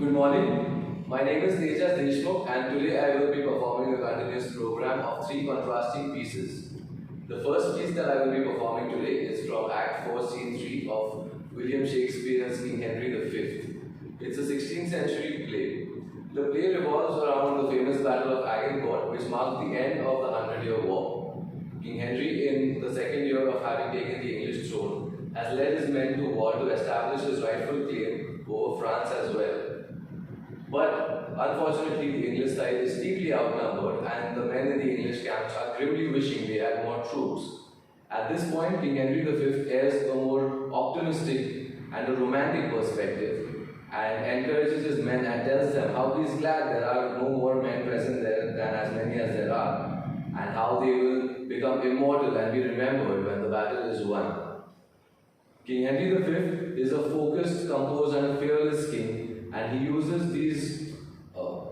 Good morning. My name is Tejas Deshmukh and today I will be performing a continuous program of 3 contrasting pieces. The first piece that I will be performing today is from Act 4, Scene 3 of William Shakespeare's King Henry V. It's a 16th century play. The play revolves around the famous Battle of Agincourt, which marked the end of the 100-Year War. King Henry, in the second year of having taken the English throne, has led his men to war to establish his rightful claim over France as well. But unfortunately, the English side is deeply outnumbered and the men in the English camps are grimly wishing they had more troops. At this point, King Henry V airs a more optimistic and a romantic perspective and encourages his men and tells them how he is glad there are no more men present there than as many as there are, and how they will become immortal and be remembered when the battle is won. King Henry V is a focused, composed and a fearless king, and he uses these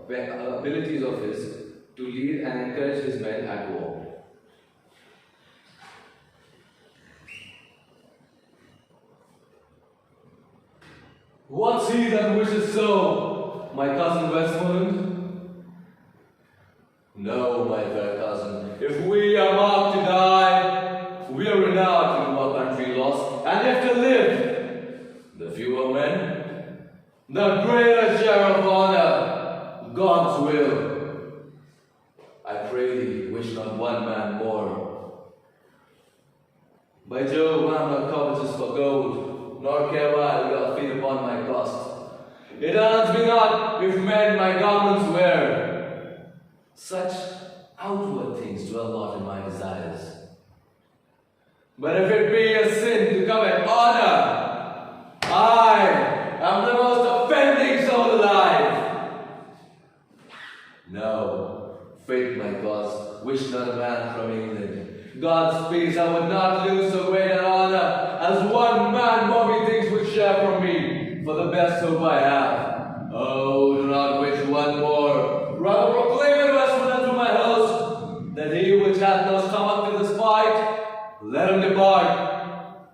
abilities of his to lead and encourage his men at war. What's he that wishes so, my cousin Westmoreland? No, my fair cousin, if we are marked to die, we are renowned in our country lost, and if to live, the fewer men, the greater share of honor, God's will. I pray thee, wish not one man more. By Jove, I am not covetous for gold, nor care I will feed upon my cost. It earns me not if men my garments wear. Such outward things dwell not in my desires. But if it be a sin to covet honor, I am the most offending soul alive. No, fate my cause, wish not a man from England. God's peace, I would not lose so great an honor as one man more methinks would share from me, for the best hope I have. Oh, do not wish one more, rather proclaim it Westmoreland to my host, that he which hath no stomach to this fight, let him depart.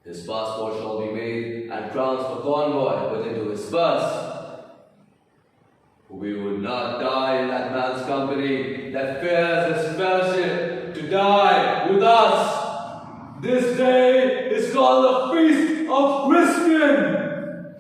His passport shall be made, and crowns for convoy put into his purse. We would not die in that man's company that fears his fellowship to die with us. This day is called the Feast of Crispian.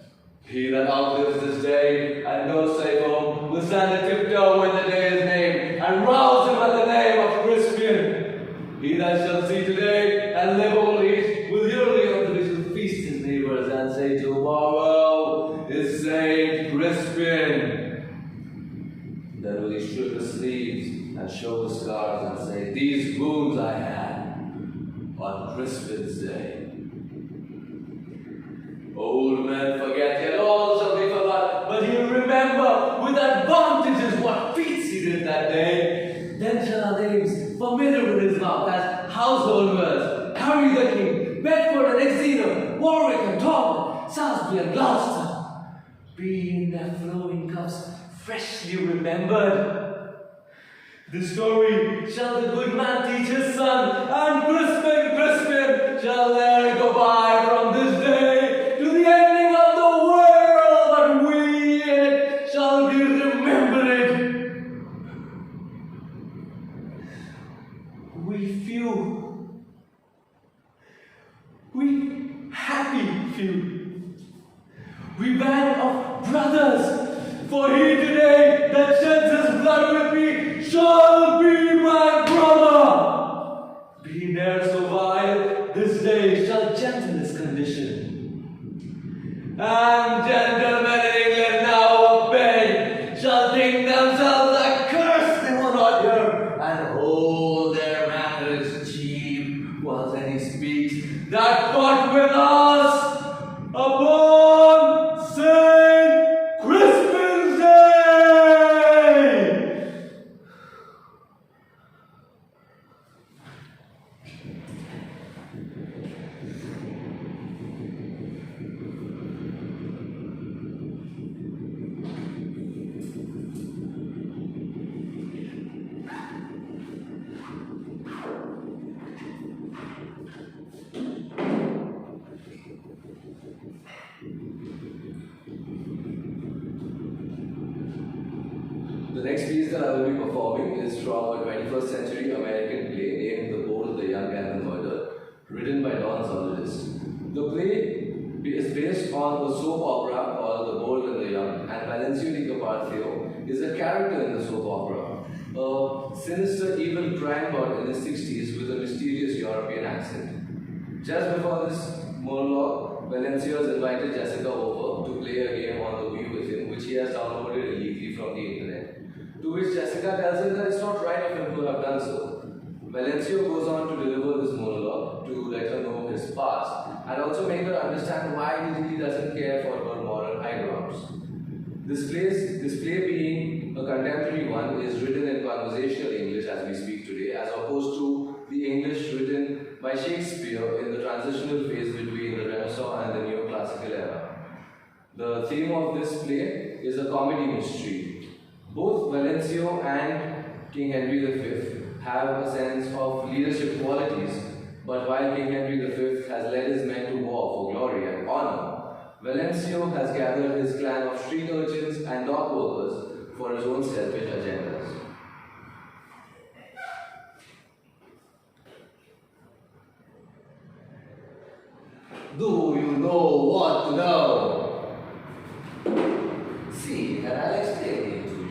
He that outlives this day and goes safe home will stand a tiptoe when the day is named and rouse him at the name of Crispian. He that shall see today and live old age will yearly on the little feast his neighbors and say tomorrow is Saint Crispian. Then will he strip his sleeves and show the scars and say, these wounds I had on Crispin's day. Old men forget, yet all shall be forgot, but he'll remember with advantages what feats he did that day. Then shall our names familiar in his mouth as household words: Harry the King, Bedford and Exeter, Warwick and Talbot, Salisbury and Gloucester, be in their flowing cups freshly remembered. This story shall the good man teach his son, and Crispin shall ne'er go by from this day to the ending of the world, but we in it shall be remembered. We few, we happy few, we band of brothers, for he today that sheds his blood with me shall be my brother. Be ne'er so vile, this day shall gentle his condition. And gentlemen in England now obey, shall think themselves accursed they will not hear, and hold their manners cheap, while then he speaks that fought with us upon Saint Crispin's Day. The next piece that I will be performing is from a 21st century American play named The Bold, the Young and the Murdered, written by Don Zolidis. The play is based on a soap opera called The Bold and the Young, and Valencio Di Carpaccio is a character in the soap opera, a sinister, evil crime lord in his 60s with a mysterious European accent. Just before this monologue, Valencio has invited Jessica over to play a game on the Wii with him, which he has downloaded illegally from the internet. To which Jessica tells him that it's not right of him to have done so. Valencio goes on to deliver this monologue to let her know his past and also make her understand why he really doesn't care for her moral high grounds. This play being a contemporary one is written in conversational English as we speak today, as opposed to the English written by Shakespeare in the transitional phase between the Renaissance and the neoclassical era. The theme of this play is a comedy mystery. Both Valencio and King Henry V have a sense of leadership qualities, but while King Henry V has led his men to war for glory and honor, Valencio has gathered his clan of street urchins and dock workers for his own selfish agendas. Do you know what to know? See, and I'll explain it to you.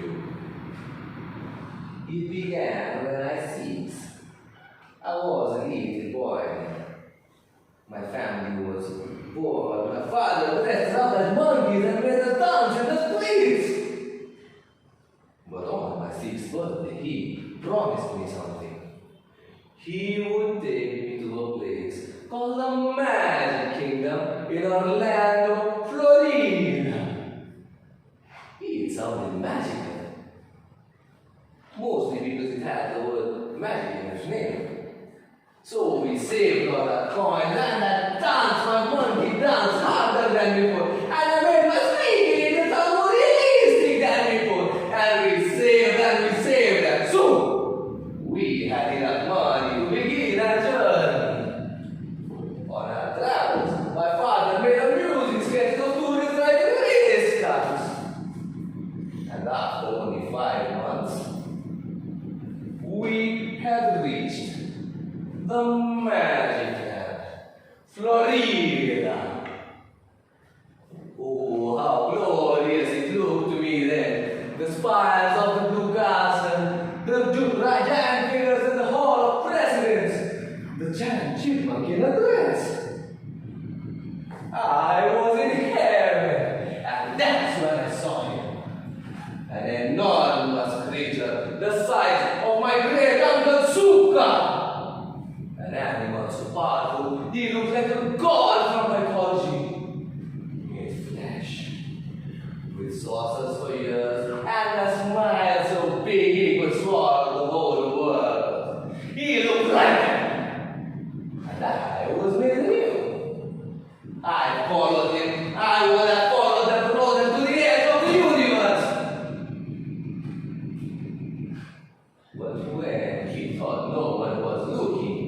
It began when I was 6. I was a little boy. My family was poor. My father dressed up as monkeys and made us dance in the streets. But on my 6th birthday, he promised me something. He would take me to a place called the Magic Kingdom in Orlando, Florida. It sounded magical. Mostly because it had the word magic in its name. So we saved all our coins and I danced my monkey dance harder than before. And I made my speaking in sound more realistic than before. And we saved and so we had enough money to begin our journey. On our travels, my father made a music sketch of tourists riding race cars. And after only 5 months, we had reached the Magic Land, Florida. Oh, how glorious it looked to me then. The spires of the blue castle, the giant figures in the Hall of Presidents, the giant chipmunk in a dress. I was in heaven, and that's when I saw him. An enormous creature, the size of my great uncle Suka. An animal so powerful, he looked like a god from mythology. Made flesh, with saucers for ears, and a smile so big he could swallow the whole world. He looked like him, and I was with him. I followed him. I would have followed and thrown him to the edge of the universe. But when he thought no one was looking,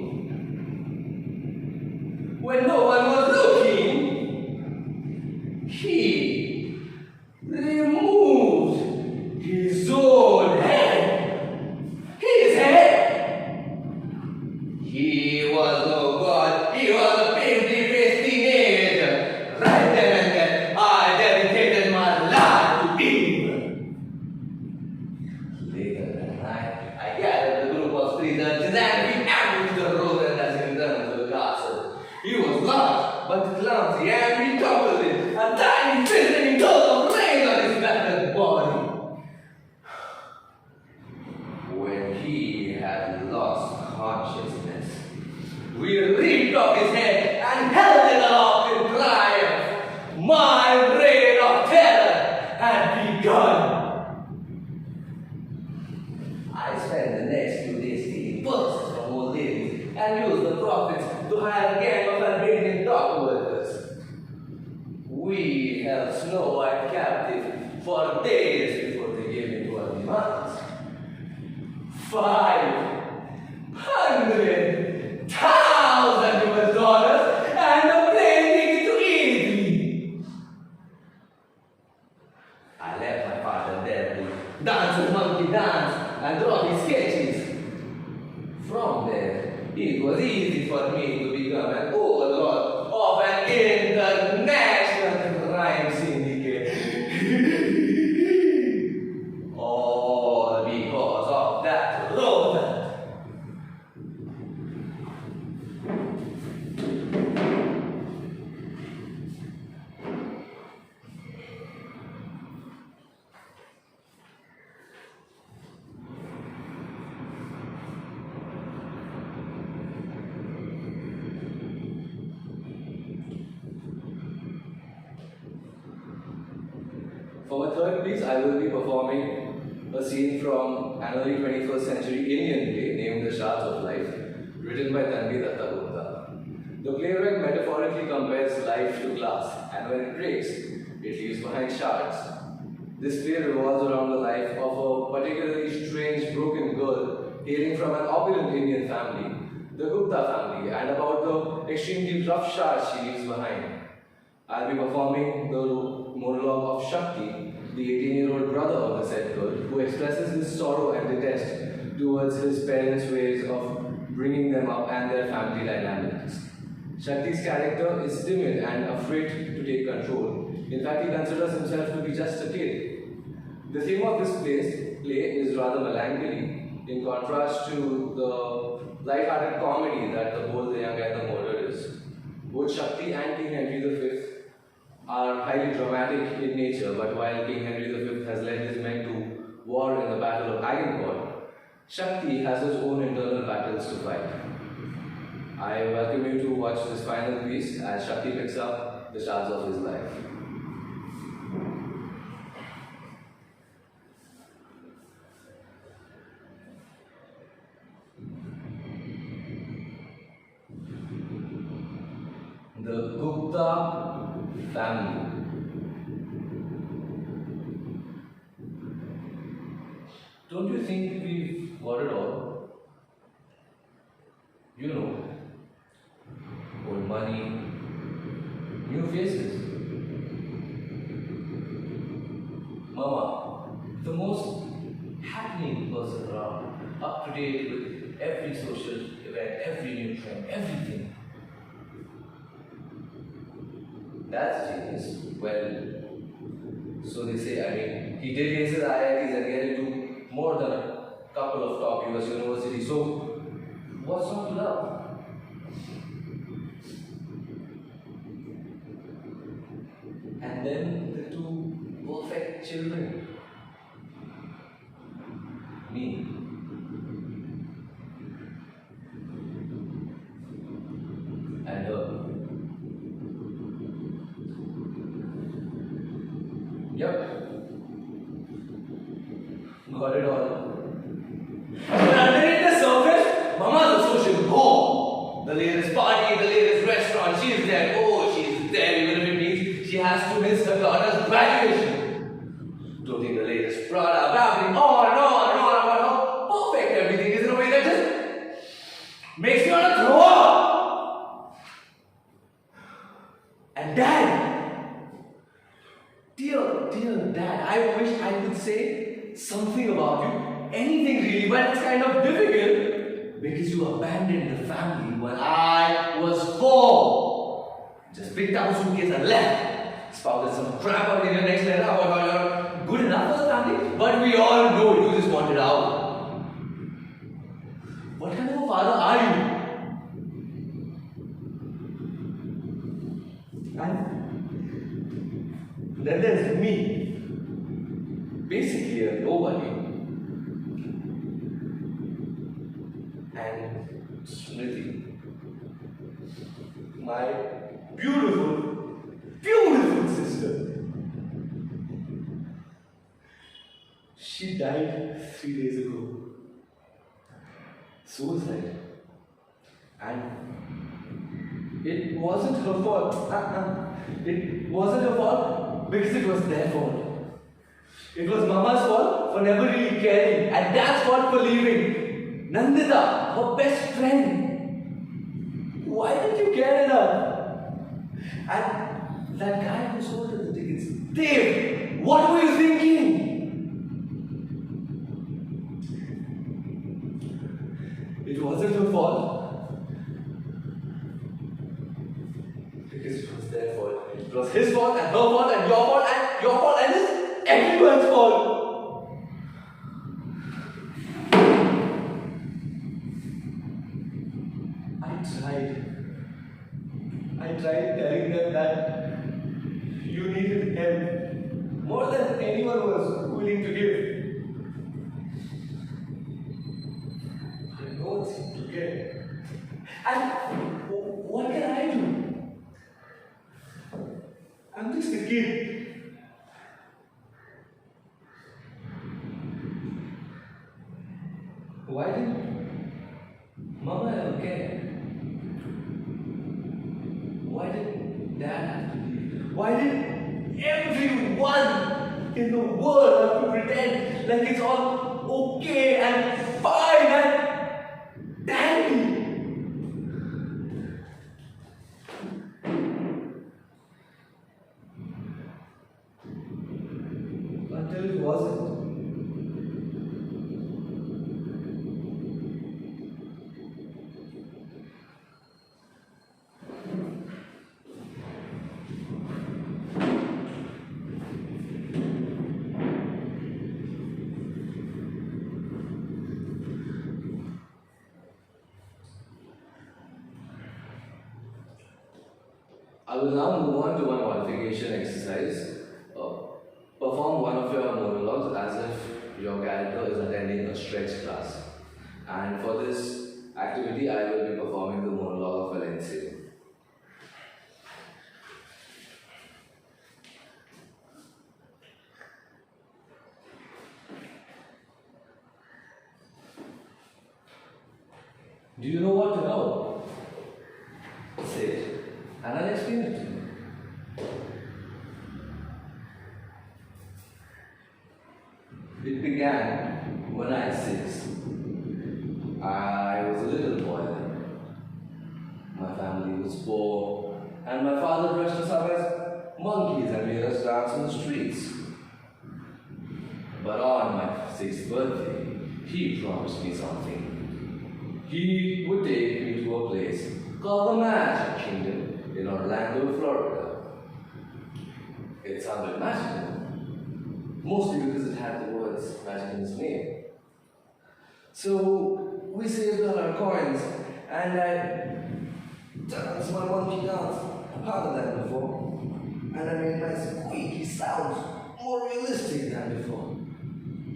when no one was looking, he removed his own head. His head. He was no god. He was a pimply-faced teenager. Right then and there, I dedicated my life to him. Later that night, I gathered a group of street urchins and we ambushed the road and as he returned to the castle. He was large, but clumsy, and we toppled him, a tiny fizzling dose of rain on his battered body. When he had lost consciousness, we ripped off his head and held it aloft in triumph. My reign of terror had begun. I spent the next few days stealing purses from old ladies and used the profits to hire a gang of Albanian dock workers. We held Snow White captive for days before they gave in to our demands. 500,000 US dollars and a plane ticket to Italy. I left my father there there to dance with monkey dance and draw his sketches. From there, it was easy for me to become an overlord of an international crime syndicate. All because of that romance. For my third piece, I will be performing a scene from an early 21st century Indian play named The Shards of Life, written by Tanvi Datta. The playwright metaphorically compares life to glass, and when it breaks, it leaves behind shards. This play revolves around the life of a particularly strange, broken girl hailing from an opulent Indian family, the Gupta family, and about the extremely rough shards she leaves behind. I'll be performing the monologue of Shakti, the 18-year-old brother of the said girl, who expresses his sorrow and detest towards his parents' ways of bringing them up and their family dynamics. Shakti's character is timid and afraid to take control. In fact, he considers himself to be just a kid. The theme of this play is rather melancholy, in contrast to the light-hearted comedy that The Bold, the Young, and the Murdered is. Both Shakti and King Henry V are highly dramatic in nature, but while King Henry V has led his men to war in the Battle of Agincourt, Shakti has his own internal battles to fight. I welcome you to watch this final piece as Shakti picks up the shards of his life. The Gupta family. Don't you think we've got it all? You know, old money, new faces. Mama, the most happening person around, up to date with every social event, every new trend, everything. That's genius. Well, so they say. I mean, he did ace his IITs and get into more than a couple of top US universities. So, what's not to love? And then the two perfect children. Me. And her. Yep. Got it all. But underneath the surface, Mama's a social whore. The latest party, the latest restaurant, she's there. Oh, she's there, even if it means she has to miss her daughter's graduation. Toting the latest product, babbling on and on and on about how perfect everything is in a way that just makes me want to throw up. And Dad, dear Dad, I wish I could say something about you, anything really, but it's kind of difficult because you abandoned the family when I was 4. Just picked up a suitcase and left. Spouted some crap out in your next letter about how you're good enough for the family, but we all know you just wanted out. What kind of a father are you? And then there's me, basically a nobody. And Smriti, my beautiful, beautiful sister. She died 3 days ago. Suicide. And it wasn't her fault. It wasn't her fault because it was their fault. It was Mama's fault for never really caring, and Dad's fault for leaving. Nandita, her best friend. Why didn't you care enough? And that guy who sold her the tickets, Dave, what were you thinking? Why did Mama ever care? Why did Dad have to leave? Why did everyone in the world have to pretend like it's all okay and fine and dandy? Until it wasn't. I will now move on to one modification exercise. Perform one of your monologues as if your character is attending a stretch class. And for this activity, I will be performing the monologue of Valencia. Do you know what to know? Say it, and I'll explain it to you. It began when I was 6. I was a little boy then. My family was poor, and my father dressed us up as monkeys and made us dance on the streets. But on my 6th birthday, he promised me something. He would take me to a place called the Magic Kingdom in Orlando, Florida. It sounded magical, mostly because it had the words magic in its name. So we saved all our coins, and I danced my monkey dance harder than before, and I made my squeaky sounds more realistic than before.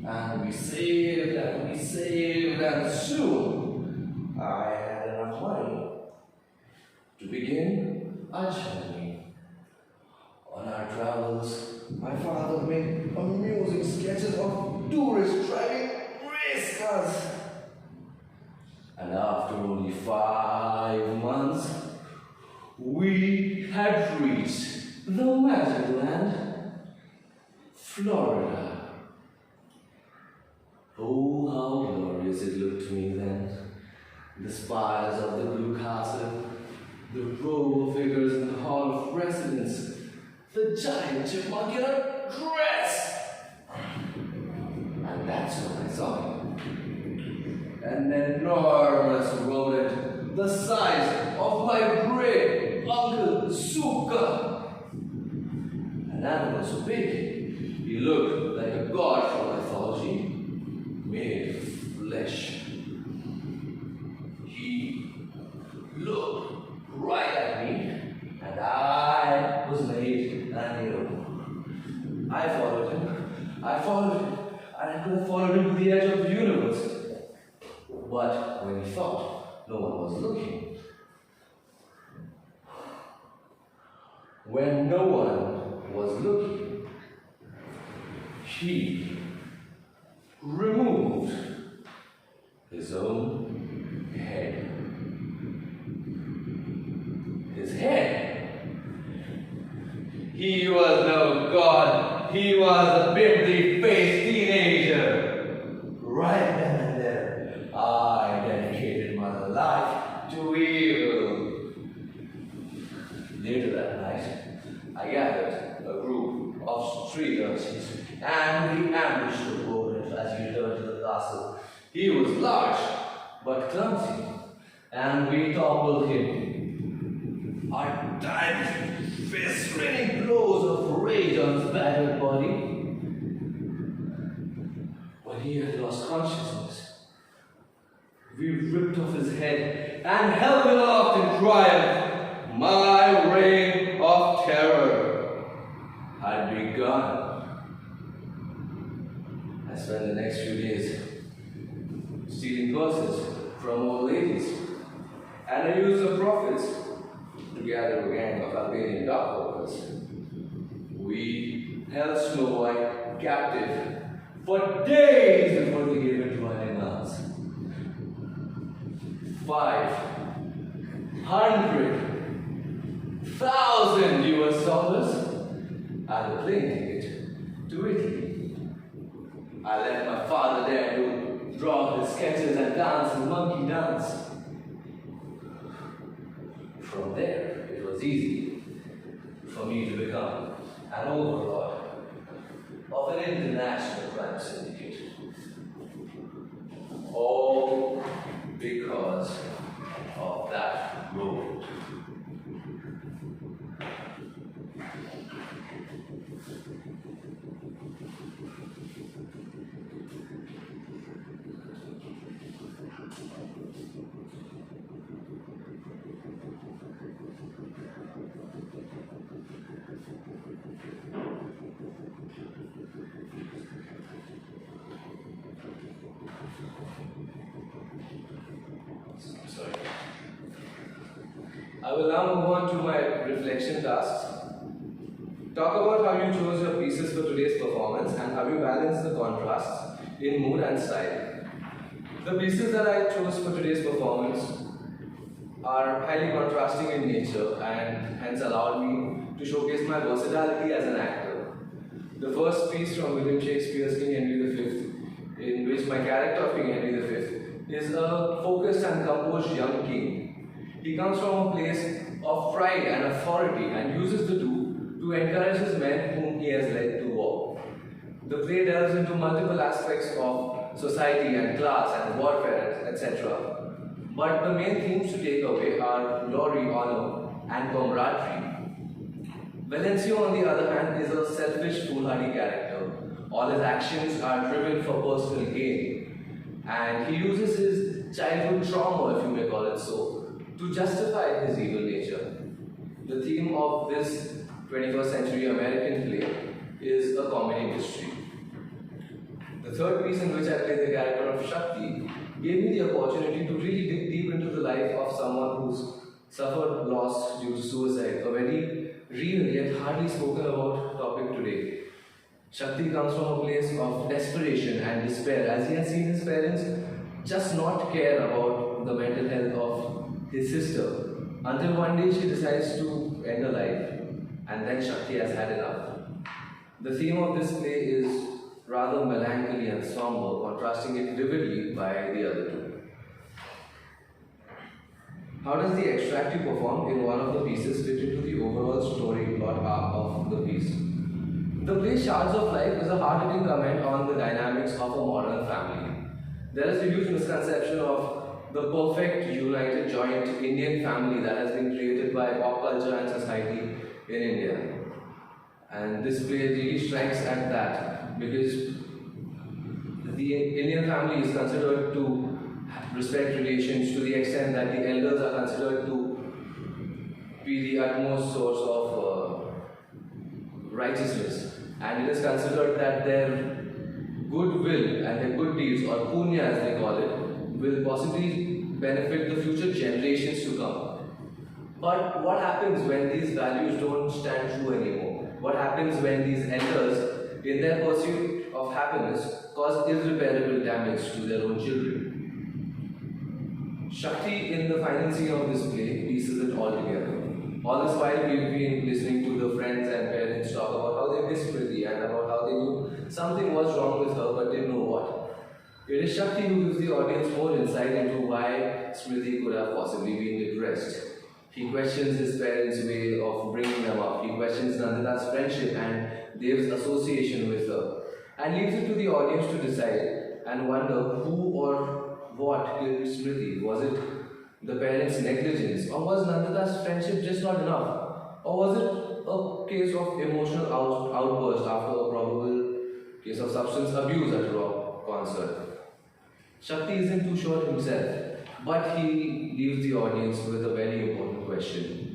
And we saved, and soon I had enough money to begin a journey. On our travels, my father made amusing sketches of tourists driving race cars. And after only 5 months, we had reached the magic land, Florida. Oh, how glorious it looked to me then. The spires of the blue castle, the row of figures in the hall of residence, the giant chipmunk in a dress. And that's when I saw him. An enormous rodent, the size of my great uncle Suka. An animal so big, he looked like a god from mythology, made of flesh. He looked right at me, and I was made an hero. I followed him, and I could have followed him to the edge of the universe. But when he thought no one was looking, when no one was looking, he removed his own head. His head. He was no god. He was a pimply-faced teenager. Right then and there, I dedicated my life to evil. Later that night, I gathered a group of street urchins, and we ambushed the rodent as he returned to the castle. He was large, but clumsy, and we toppled him. I dived fists raining blows of rage on his battered body. When he had lost consciousness, we ripped off his head and held it aloft in triumph. My reign of terror had begun. I spent the next few days stealing purses from old ladies, and I used the profits to gather a gang of Albanian dock workers. We held Snow White captive for days before we gave her to our demands. 500,000 US dollars and a plane ticket to Italy. I left my father there to draw his sketches and dance the monkey dance. From there, it was easy for me to become an overlord of an international crime syndicate. All because of that road. Sorry. I will now move on to my reflection tasks. Talk about how you chose your pieces for today's performance and how you balance the contrasts in mood and style. The pieces that I chose for today's performance are highly contrasting in nature and hence allowed me to showcase my versatility as an actor. The first piece from William Shakespeare's King Henry V, in which my character of King Henry V is a focused and composed young king. He comes from a place of pride and authority and uses the two to encourage his men whom he has led to war. The play delves into multiple aspects of society and class and warfare, etc. But the main themes to take away are glory, honor, and camaraderie. Valencio, on the other hand, is a selfish, foolhardy character. All his actions are driven for personal gain, and he uses his childhood trauma, if you may call it so, to justify his evil nature. The theme of this 21st century American play is a comedy mystery. The third piece, in which I played the character of Shakti, gave me the opportunity to really dig deep into the life of someone who's suffered loss due to suicide, a very real yet hardly spoken about topic today. Shakti comes from a place of desperation and despair, as he has seen his parents just not care about the mental health of his sister, until one day she decides to end her life, and then Shakti has had enough. The theme of this play is rather melancholy and somber, contrasting it vividly by the other two. How does the extract you perform in one of the pieces fit into the overall story plot arc of the piece? The play Shards of Life is a hard-hitting comment on the dynamics of a modern family. There is a huge misconception of the perfect, united, joint Indian family that has been created by pop culture and society in India. And this play really strikes at that, because the Indian family is considered to respect relations to the extent that the elders are considered to be the utmost source of righteousness, and it is considered that their goodwill and their good deeds, or punya as they call it, will possibly benefit the future generations to come. But what happens when these values don't stand true anymore? What happens when these elders, in their pursuit of happiness, cause irreparable damage to their own children? Shakti, in the final scene of this play, pieces it all together. All this while, we've been listening to the friends and parents talk about how they missed Smriti and about how they knew something was wrong with her but didn't know what. It is Shakti who gives the audience more insight into why Smriti could have possibly been depressed. He questions his parents' way of bringing them up. He questions Nandita's friendship and Dev's association with her, and leaves it to the audience to decide and wonder who or what killed Smriti. Was it the parents' negligence, or was Nandita's friendship just not enough? Or was it a case of emotional outburst after a probable case of substance abuse at a rock concert? Shakti isn't too sure himself, but he leaves the audience with a very important question.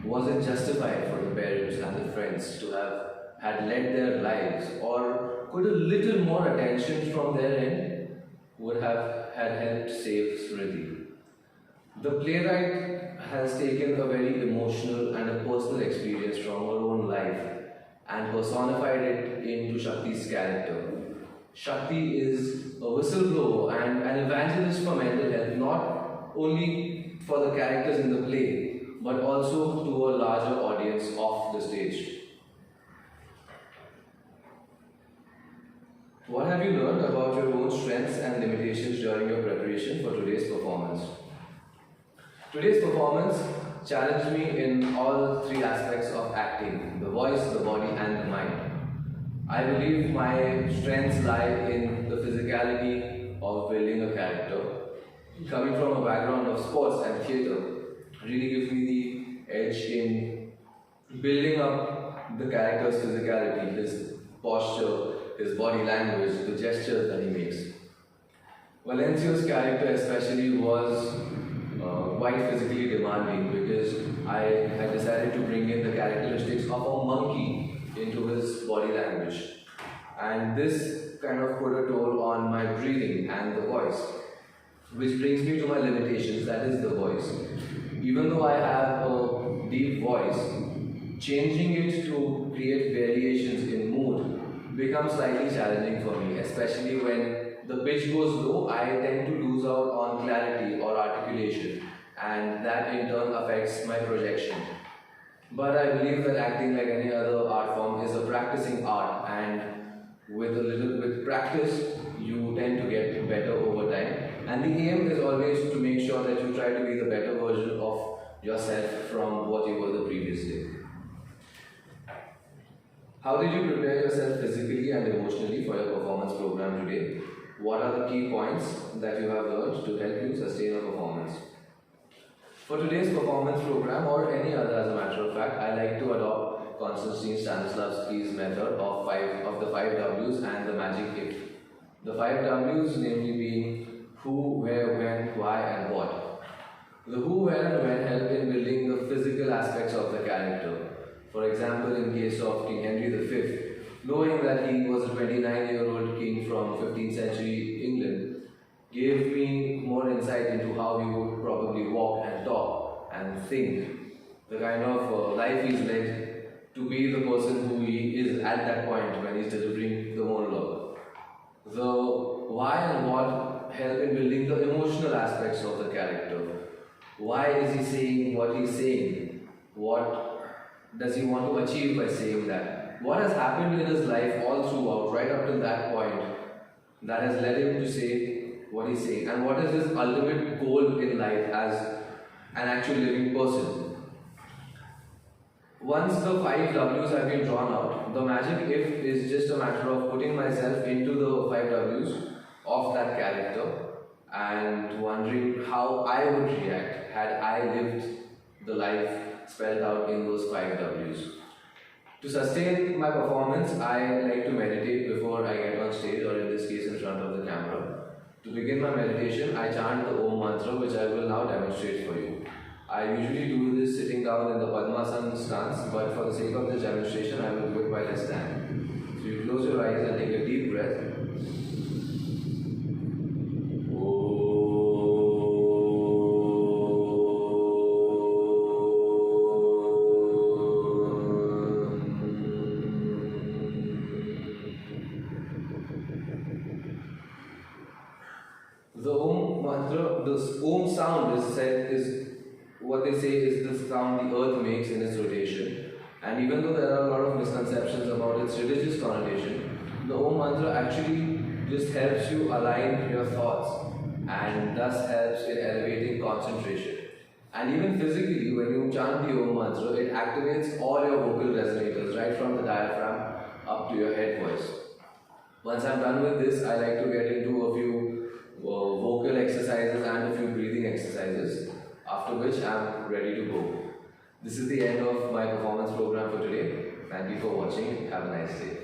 Was it justified for the parents and the friends to have had led their lives, or could a little more attention from their end would have had helped save Smriti? The playwright has taken a very emotional and a personal experience from her own life and personified it into Shakti's character. Shakti is a whistleblower and an evangelist for mental health, not only for the characters in the play, but also to a larger audience off the stage. What have you learned about your own strengths and limitations during your preparation for today's performance? Today's performance challenged me in all three aspects of acting: the voice, the body, and the mind. I believe my strengths lie in the physicality of building a character. Coming from a background of sports and theatre really gives me the edge in building up the character's physicality, his posture, his body language, the gestures that he makes. Valencio's character especially was quite physically demanding because I had decided to bring in the characteristics of a monkey into his body language. And this kind of put a toll on my breathing and the voice, which brings me to my limitations, that is the voice. Even though I have a deep voice, changing it to create variations in mood becomes slightly challenging for me, especially when the pitch goes low. I tend to lose out on clarity or articulation, and that in turn affects my projection. But I believe that acting, like any other art form, is a practicing art, and with practice you tend to get better over time. And the aim is always to make sure that you try to be the better version of yourself from what you were the previous day. How did you prepare yourself physically and emotionally for your performance program today? What are the key points that you have learned to help you sustain a performance? For today's performance program, or any other as a matter of fact, I like to adopt Konstantin Stanislavski's method of the 5 W's and the magic if. The 5 W's namely being who, where, when, why, and what. The who, where, and when help in building the physical aspects of the character. For example, in case of King Henry V, knowing that he was a 29-year-old king from 15th century England gave me more insight into how he would probably walk and talk and think, the kind of life he's led to be the person who he is at that point when he's delivering the monologue. The why and what help in building the emotional aspects of the character. Why is he saying what he's saying? What does he want to achieve by saying that? What has happened in his life all throughout, right up to that point, that has led him to say what he's saying? And what is his ultimate goal in life as an actual living person? Once the 5 W's have been drawn out, the magic if is just a matter of putting myself into the 5 W's of that character and wondering how I would react had I lived the life spelled out in those 5 W's. To sustain my performance, I like to meditate before I get on stage, or in this case in front of the camera. To begin my meditation, I chant the Om mantra, which I will now demonstrate for you. I usually do this sitting down in the Padmasana stance, but for the sake of this demonstration, I will do it while I stand. So you close your eyes and take a deep breath. The Om mantra, the Om sound is what they say is the sound the earth makes in its rotation. And even though there are a lot of misconceptions about its religious connotation, the Om mantra actually just helps you align your thoughts and thus helps in elevating concentration. And even physically, when you chant the Om mantra, it activates all your vocal resonators, right from the diaphragm up to your head voice. Once I'm done with this, I like to get into a few vocal exercises and a few breathing exercises, after which I'm ready to go. This is the end of my performance program for today. Thank you for watching. Have a nice day.